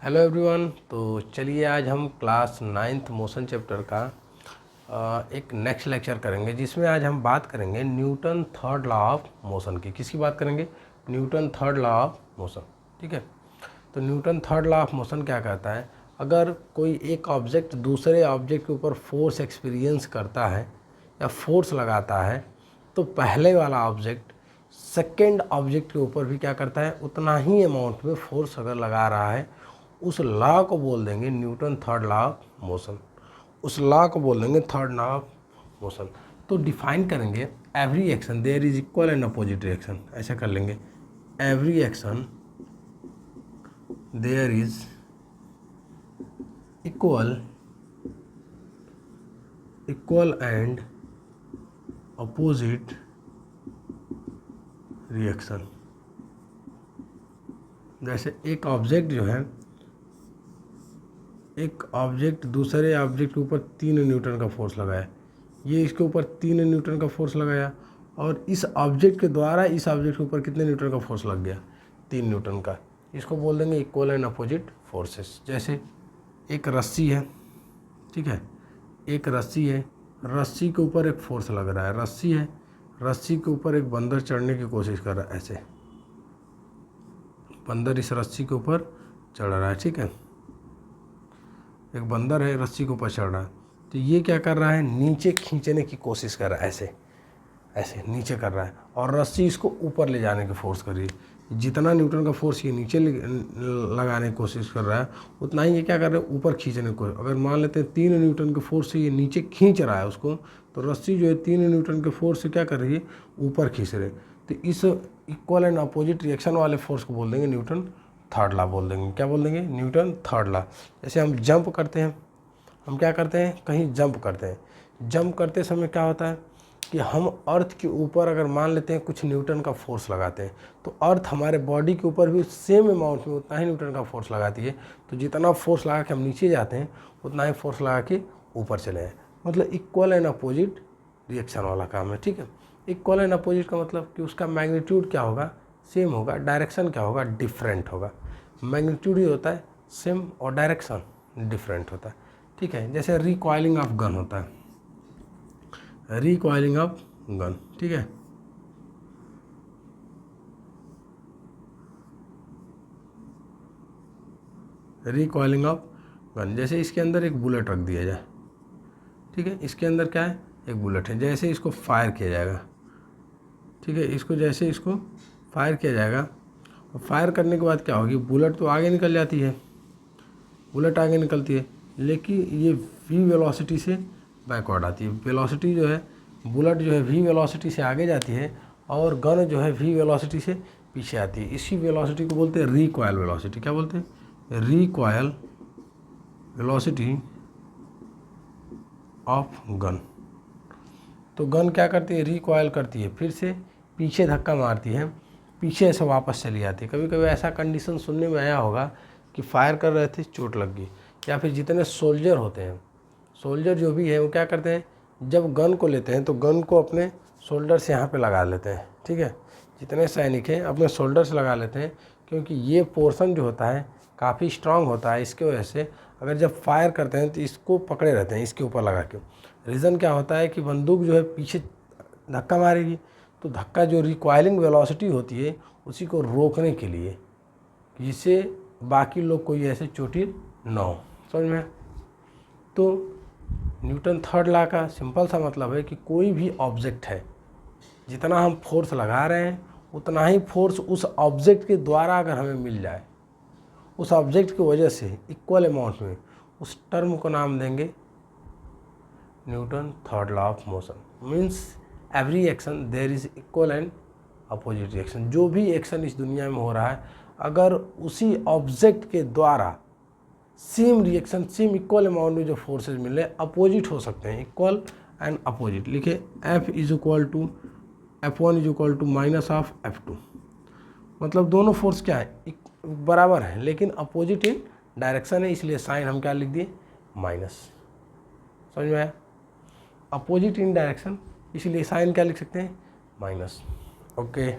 Hello everyone. तो चलिए आज हम क्लास 9th मोशन चैप्टर का एक नेक्स्ट लेक्चर करेंगे, जिसमें आज हम बात करेंगे Newton third law of motion की। किसकी बात करेंगे? Newton third law of motion. ठीक है। तो Newton third law of motion क्या कहता है? अगर कोई एक ऑब्जेक्ट दूसरे ऑब्जेक्ट के ऊपर फोर्स एक्सपीरियंस करता है या फोर्स लगाता है, तो पहले वाला ऑब्जेक्ट सेकेंड ऑब्जेक्ट के ऊपर भी क्या करता है, उतना ही अमाउंट में फोर्स अगर लगा रहा है, उस लॉ को बोल देंगे Newton third law of motion. उस लॉ को बोल देंगे थर्ड लॉ ऑफ मोशन। तो डिफाइन करेंगे every action there is equal and opposite reaction. ऐसा कर लेंगे, every action there is equal and opposite reaction. जैसे एक ऑब्जेक्ट जो है, एक ऑब्जेक्ट दूसरे ऑब्जेक्ट के ऊपर 3 न्यूटन का फोर्स लगाया, ये इसके ऊपर 3 न्यूटन का फोर्स लगाया, और इस ऑब्जेक्ट के द्वारा इस ऑब्जेक्ट के ऊपर कितने न्यूटन का फोर्स लग गया? 3 न्यूटन का। इसको बोल देंगे इक्वल एंड अपोजिट फोर्सेस। जैसे एक रस्सी है, ठीक है, एक रस्सी है, रस्सी के ऊपर एक फोर्स लग रहा है, रस्सी है, रस्सी के ऊपर एक बंदर चढ़ने की कोशिश कर रहा है। ऐसे बंदर इस रस्सी के ऊपर चढ़ रहा है, ठीक है, एक बंदर है रस्सी के ऊपर चढ़ रहा है, तो ये क्या कर रहा है, नीचे खींचने की कोशिश कर रहा है, ऐसे ऐसे नीचे कर रहा है, और रस्सी इसको ऊपर ले जाने की फोर्स कर रही है। जितना न्यूटन का फोर्स ये नीचे लगाने की कोशिश कर रहा है, उतना ही ये क्या कर रहा है, ऊपर खींचने की कोशिश। अगर मान लेते हैं 3 न्यूटन के फोर्स से ये नीचे खींच रहा है उसको, तो रस्सी जो है 3 न्यूटन के फोर्स से क्या कर रही है, ऊपर खींच रहे। तो इस इक्वल एंड अपोजिट रिएक्शन वाले फोर्स को बोल देंगे न्यूटन थर्ड लॉ बोल देंगे। क्या बोल देंगे? Newton third law. जैसे हम जंप करते हैं, हम क्या करते हैं, कहीं जंप करते हैं, जंप करते समय क्या होता है कि हम अर्थ के ऊपर अगर मान लेते हैं कुछ न्यूटन का फोर्स लगाते हैं, तो अर्थ हमारे बॉडी के ऊपर भी सेम अमाउंट में उतना ही न्यूटन का फोर्स लगाती है। तो जितना फोर्स लगा के हम नीचे जाते हैं, उतना ही फोर्स लगा के ऊपर चले हैं। मतलब इक्वल एंड अपोजिट रिएक्शन वाला काम है। ठीक है। इक्वल एंड अपोजिट का मतलब कि उसका मैग्नीट्यूड क्या होगा, सेम होगा, डायरेक्शन क्या होगा, डिफरेंट होगा। मैग्नीट्यूड ही होता है सेम और डायरेक्शन डिफरेंट होता है। ठीक है। जैसे रिकॉइलिंग ऑफ गन होता है, रिकॉइलिंग ऑफ गन, ठीक है, रिकॉइलिंग ऑफ गन। जैसे इसके अंदर एक बुलेट रख दिया जाए, ठीक है, इसके अंदर क्या है, एक बुलेट है, जैसे इसको फायर किया जाएगा, ठीक है, इसको जैसे इसको फायर किया जाएगा, और फायर करने के बाद क्या होगी, बुलेट तो आगे निकल जाती है, बुलेट आगे निकलती है, लेकिन ये वी वेलोसिटी से बैकवर्ड आती है। वेलोसिटी जो है, बुलेट जो है वी वेलोसिटी से आगे जाती है, और गन जो है वी वेलोसिटी से पीछे आती है। इसी वेलोसिटी को बोलते हैं रिकॉयल वेलोसिटी। क्या बोलते हैं? Recoil velocity of gun. तो गन क्या करती है, रिकॉयल करती है, फिर से पीछे धक्का मारती है, पीछे से वापस चली जाती है। कभी कभी ऐसा कंडीशन सुनने में आया होगा कि फायर कर रहे थे, चोट लग गई। या फिर जितने सोल्जर होते हैं, सोल्जर जो भी है, वो क्या करते हैं, जब गन को लेते हैं तो गन को अपने शोल्डर से यहाँ पे लगा लेते हैं। ठीक है। जितने सैनिक हैं अपने शोल्डर से लगा लेते हैं, क्योंकि ये पोर्शन जो होता है काफ़ी स्ट्रांग होता है। इसके वजह से अगर जब फायर करते हैं तो इसको पकड़े रहते हैं, इसके ऊपर लगा के। रीज़न क्या होता है कि बंदूक जो है पीछे धक्का मारेगी, तो धक्का जो रिकॉइलिंग वेलोसिटी होती है उसी को रोकने के लिए, जिससे बाकी लोग कोई ऐसे चोटिल न हो। समझ में? तो न्यूटन थर्ड लॉ का सिंपल सा मतलब है कि कोई भी ऑब्जेक्ट है, जितना हम फोर्स लगा रहे हैं उतना ही फोर्स उस ऑब्जेक्ट के द्वारा अगर हमें मिल जाए, उस ऑब्जेक्ट की वजह से इक्वल अमाउंट में, उस टर्म को नाम देंगे Newton third law of motion. Means every action there is equal and opposite reaction. जो भी एक्शन इस दुनिया में हो रहा है, अगर उसी ऑब्जेक्ट के द्वारा same reaction, same equal amount में जो फोर्सेज मिल रहे हैं, अपोजिट हो सकते हैं, इक्वल एंड अपोजिट। लिखे F is equal to F1 is equal to minus of F2। मतलब दोनों फोर्स क्या है, बराबर है, लेकिन अपोजिट इन डायरेक्शन है, इसलिए साइन हम क्या लिख दिए, माइनस। समझ में आया? अपोजिट इन डायरेक्शन, इसलिए साइन क्या लिख सकते हैं, माइनस। ओके।